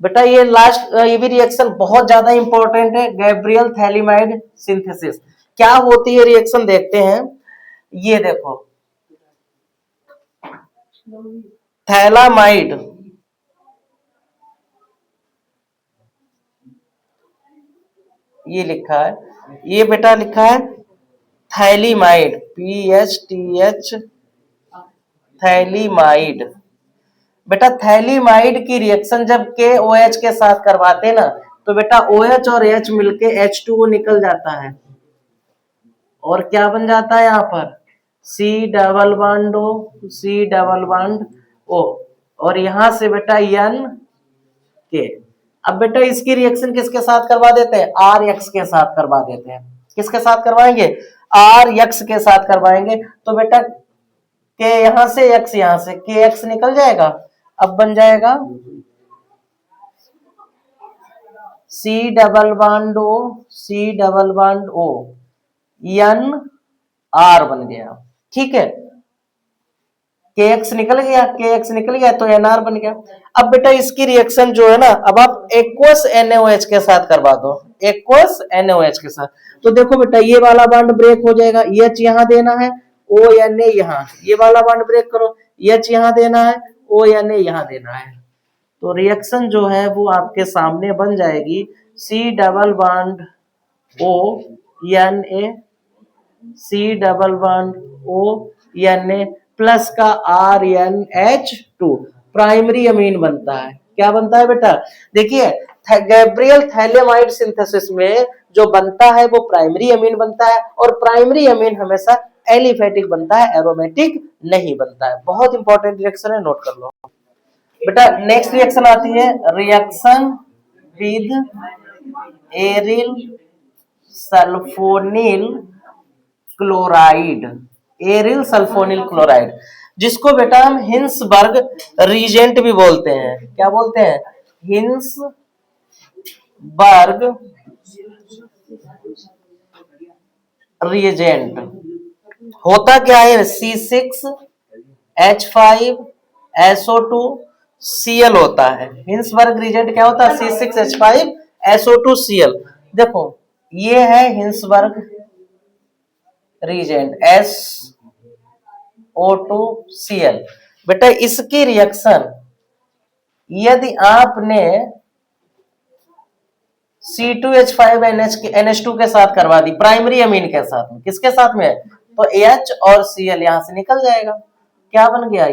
Speaker 1: बेटा। ये लास्ट ये भी रिएक्शन बहुत ज्यादा इंपॉर्टेंट है, गैब्रियल थैलिमाइड सिंथेसिस। क्या होती है रिएक्शन देखते हैं, ये देखो थैलामाइड, ये लिखा है, ये बेटा लिखा है थैलीमाइड, PHTH, थैलीमाइड। बेटा थैलीमाइड की रिएक्शन जब KOH के साथ करवाते ना तो बेटा OH और H मिलके H2O निकल जाता है और क्या बन जाता है यहाँ पर C double bond O, C double bond O, और यहां से बेटा N K। अब बेटा इसकी रिएक्शन किसके साथ करवा देते हैं, RX के साथ करवा देते हैं। किसके साथ करवाएंगे, RX के साथ करवाएंगे तो बेटा K यहां से X यहां से, KX निकल जाएगा। अब बन जाएगा C double bond O, C double bond O, N R बन गया। ठीक है, KX निकल गया, KX निकल गया तो NR बन गया। अब बेटा इसकी रिएक्शन जो है ना, अब आप एक्वस NaOH के साथ करवा दो, एक्वस NaOH के साथ, तो देखो बेटा ये वाला बॉन्ड ब्रेक हो जाएगा, H यहां देना है, ONA यहां, ये वाला बॉन्ड ब्रेक करो, H यहां देना है, ONA यहां देना है, तो रिएक्शन जो है वो आपके सामने बन जाएगी C double bond O NA, C double bond O NA plus का RNH2, प्राइमरी अमीन बनता है। क्या बनता है बेटा, देखिए गैब्रियल थैलेमाइड सिंथेसिस में जो बनता है वो प्राइमरी अमीन बनता है, और प्राइमरी अमीन हमेशा एलिफेटिक बनता है, एरोमेटिक नहीं बनता है। बहुत इंपॉर्टेंट रिएक्शन है, नोट कर लो। बेटा नेक्स्ट रिएक्शन आती है reaction with aryl sulphonyl chloride, aryl sulphonyl chloride, जिसको बेटा हम हिंसबर्ग रीजेंट भी बोलते हैं। क्या बोलते हैं? Hinsberg reagent. होता क्या है? C6H5SO2Cl होता है। हिंसबर्ग रीजेंट क्या होता है? C6H5SO2Cl। देखो ये है हिंसबर्ग रीजेंट SO2Cl। बेटा इसकी रिएक्शन यदि आपने C2H5NH2 के साथ करवा दी, प्राइमरी अमीन के साथ में, किसके साथ में? तो H और Cl यहां से निकल जाएगा। क्या बन गया?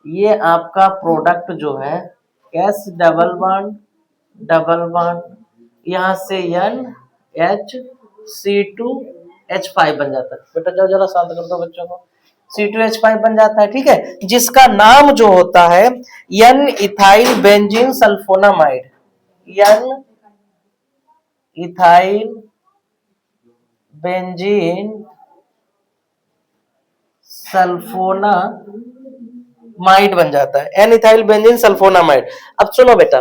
Speaker 1: ये आपका प्रोडक्ट जो है S डबल बॉन्ड यहां से NH2H5 बन जाता है। बेटा जाओ जरा शांत कर दो बच्चों को। C2H5 बन जाता है, ठीक है, जिसका नाम जो होता है N ethyl benzene sulphonamide, N ethyl benzene sulphonamide बन जाता है, एन इथाइल बेंजीन सल्फोनामाइड। अब सुनो बेटा,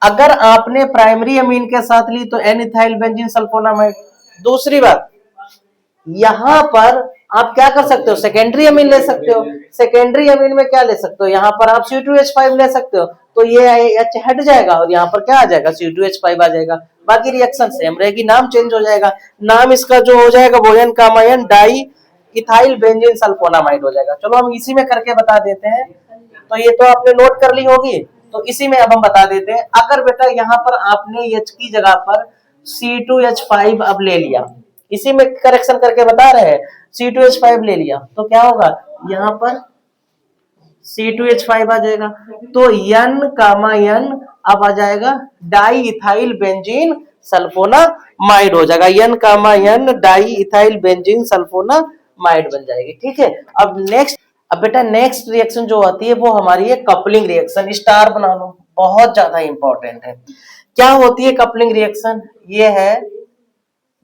Speaker 1: अगर आपने प्राइमरी अमीन के साथ ली तो एन इथाइल बेंजीन सल्फोनामाइड। दूसरी बात, यहां पर आप क्या कर सकते हो? सेकेंडरी अमीन ले सकते हो। सेकेंडरी अमीन में क्या ले सकते हो? यहां पर आप C2H5 ले सकते हो, तो ये H हट जाएगा और यहां पर क्या आ जाएगा? C2H5 आ जाएगा। बाकी रिएक्शन सेम रहेगी, नाम चेंज हो जाएगा। नाम इसका जो हो जाएगा वो N comma N diethyl benzene sulfonamide हो जाएगा। चलो हम इसी में करके बता देते हैं। तो ये तो आपने नोट कर ली होगी, तो इसी में अब हम बता देते हैं। अगर बेटा यहाँ पर आपने H की जगह पर C2H5 अब ले लिया, इसी में करेक्शन करके बता रहे हैं, C2H5 ले लिया तो क्या होगा? यहाँ पर C2H5 आ जाएगा, तो N कामा N अब आ जाएगा डाई इथाइल बेंजीन सल्फोनामाइड हो जाएगा। N comma N diethyl benzene sulphonamide बन जाएगी, ठीक है। अब बेटा नेक्स्ट रिएक्शन जो आती है वो हमारी है कपलिंग रिएक्शन। स्टार बना लो, बहुत ज्यादा इंपॉर्टेंट है। क्या होती है कपलिंग रिएक्शन? ये है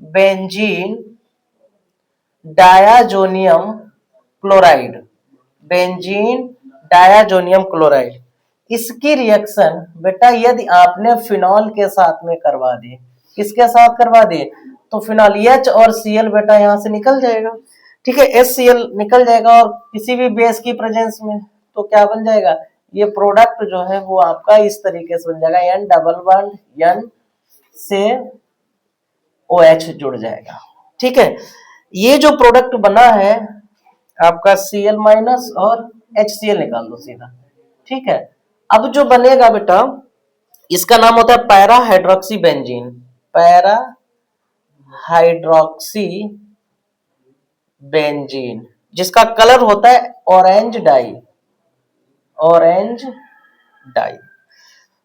Speaker 1: बेंजीन डायाजोनियम क्लोराइड, बेंजीन डायाजोनियम क्लोराइड। इसकी रिएक्शन बेटा यदि आपने फिनॉल के साथ में करवा दी, किसके साथ करवा दी? तो फिनॉल H और Cl बेटा यहां से निकल जाएगा, ठीक है, HCl निकल जाएगा और किसी भी बेस की प्रेजेंस में तो क्या बन जाएगा? ये प्रोडक्ट जो है वो आपका इस तरीके से बन जाएगा, N डबल बॉन्ड N से OH जुड़ जाएगा, ठीक है। ये जो प्रोडक्ट बना है आपका Cl माइनस और HCl निकाल दो सीधा, ठीक है। अब जो बनेगा बेटा इसका नाम होता है para hydroxy benzene, para hydroxy benzene, जिसका कलर होता है ऑरेंज डाई, ऑरेंज डाई।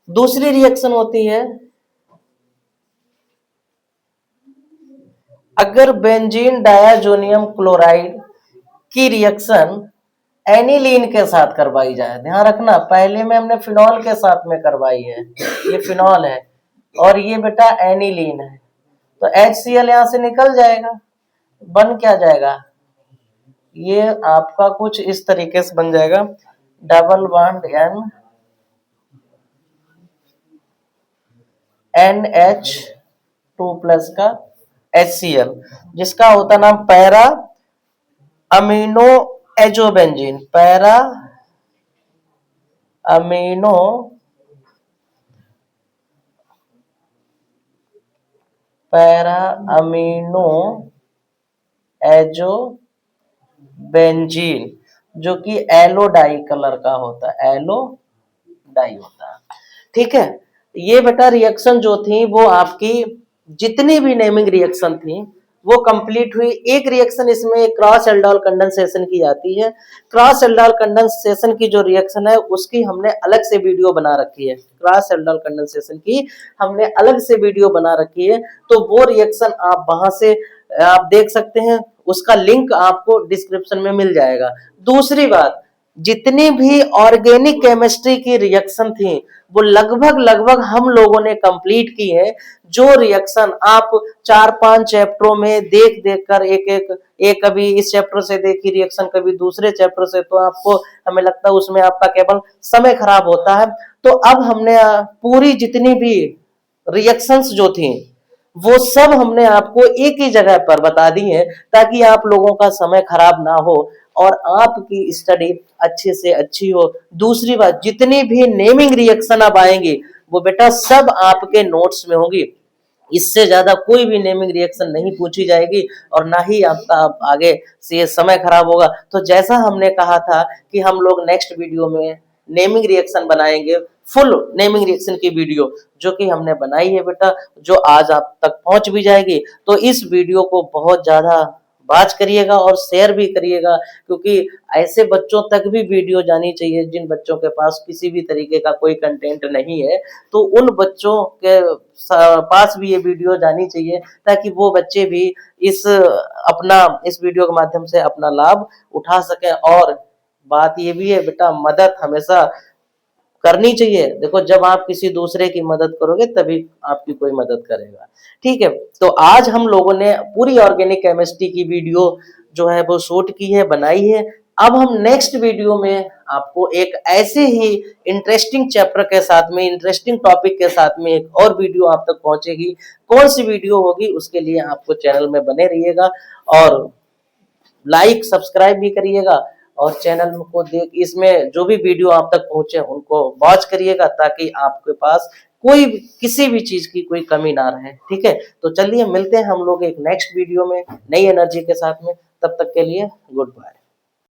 Speaker 1: दूसरी रिएक्शन होती है अगर बेंजीन डायाजोनियम क्लोराइड की रिएक्शन एनिलीन के साथ करवाई जाए। ध्यान रखना, पहले में हमने फिनॉल के साथ में करवाई है, ये फिनॉल है और ये बेटा एनिलीन है, तो HCl यहां से निकल जाएगा, बन क्या जाएगा? ये आपका कुछ इस तरीके से बन जाएगा, डबल बॉन्ड NH2 प्लस का HCl, जिसका होता नाम para amino azobenzene, para amino azobenzene, जो कि एलो डाई कलर का होता है, एलो डाई होता है, ठीक है। ये बेटा रिएक्शन जो थी वो आपकी जितनी भी नेमिंग रिएक्शन थी वो कंप्लीट हुई। एक रिएक्शन इसमें क्रॉस एल्डोल कंडेंसेशन की आती है। क्रॉस एल्डोल कंडेंसेशन की जो रिएक्शन है उसकी हमने अलग से वीडियो बना रखी है, क्रॉस एल्डोल कंडेंसेशन की हमने अलग से वीडियो बना रखी है, तो वो रिएक्शन आप वहां से आप देख सकते हैं, उसका लिंक आपको डिस्क्रिप्शन में मिल जाएगा। दूसरी बात, जितनी भी ऑर्गेनिक केमिस्ट्री की रिएक्शन थी वो लगभग हम लोगों ने कंप्लीट की है। जो रिएक्शन आप 4-5 चैप्टरों में देख देख कर एक कभी इस चैप्टर से देखी रिएक्शन, कभी दूसरे चैप्टर से, तो आपको हमें लगता है उसमें आपका केवल समय खराब होता है। तो अब हमने पूरी जितनी भी रिएक्शंस जो थी वो सब हमने आपको एक ही जगह पर बता दी है, ताकि आप लोगों का समय खराब ना हो और आपकी स्टडी अच्छे से अच्छी हो। दूसरी बात, जितनी भी नेमिंग रिएक्शन अब आएंगी वो बेटा सब आपके नोट्स में होंगी। इससे ज्यादा कोई भी नेमिंग रिएक्शन नहीं पूछी जाएगी और ना ही आपका आगे से समय खराब होगा। तो जैसा हमने कहा था कि हम लोग नेक्स्ट वीडियो में नेमिंग रिएक्शन बनाएंगे, फुल नेमिंग रिएक्शन की वीडियो जो कि हमने बनाई है बेटा, जो आज आप तक पहुंच भी जाएगी। तो इस वीडियो को बहुत ज्यादा वॉच करिएगा और शेयर भी करिएगा, क्योंकि ऐसे बच्चों तक भी वीडियो जानी चाहिए जिन बच्चों के पास किसी भी तरीके का कोई कंटेंट नहीं है। तो उन बच्चों के पास भी ये वीडियो जानी चाहिए, ताकि वो बच्चे भी इस वीडियो के माध्यम से अपना लाभ उठा सकें। और बात ये भी है बेटा, मदद हमेशा करनी चाहिए। देखो, जब आप किसी दूसरे की मदद करोगे तभी आपकी कोई मदद करेगा। ठीक है, तो आज हम लोगों ने पूरी ऑर्गेनिक केमिस्ट्री की वीडियो जो है वो शूट की है, बनाई है। अब हम नेक्स्ट वीडियो में आपको एक ऐसे ही इंटरेस्टिंग चैप्टर के साथ में, इंटरेस्टिंग टॉपिक के साथ में एक और वीडियो आप तक पहुंचेगी। कौन सी वीडियो होगी उसके लिए आपको चैनल में बने रहिएगा और लाइक सब्सक्राइब भी करिएगा। और चैनल को देख, इसमें जो भी वीडियो आप तक पहुंचे उनको वॉच करिएगा, ताकि आपके पास कोई किसी भी चीज की कोई कमी ना रहे। ठीक है, तो चलिए मिलते हैं हम लोग एक नेक्स्ट वीडियो में नई एनर्जी के साथ में। तब तक के लिए गुड बाय।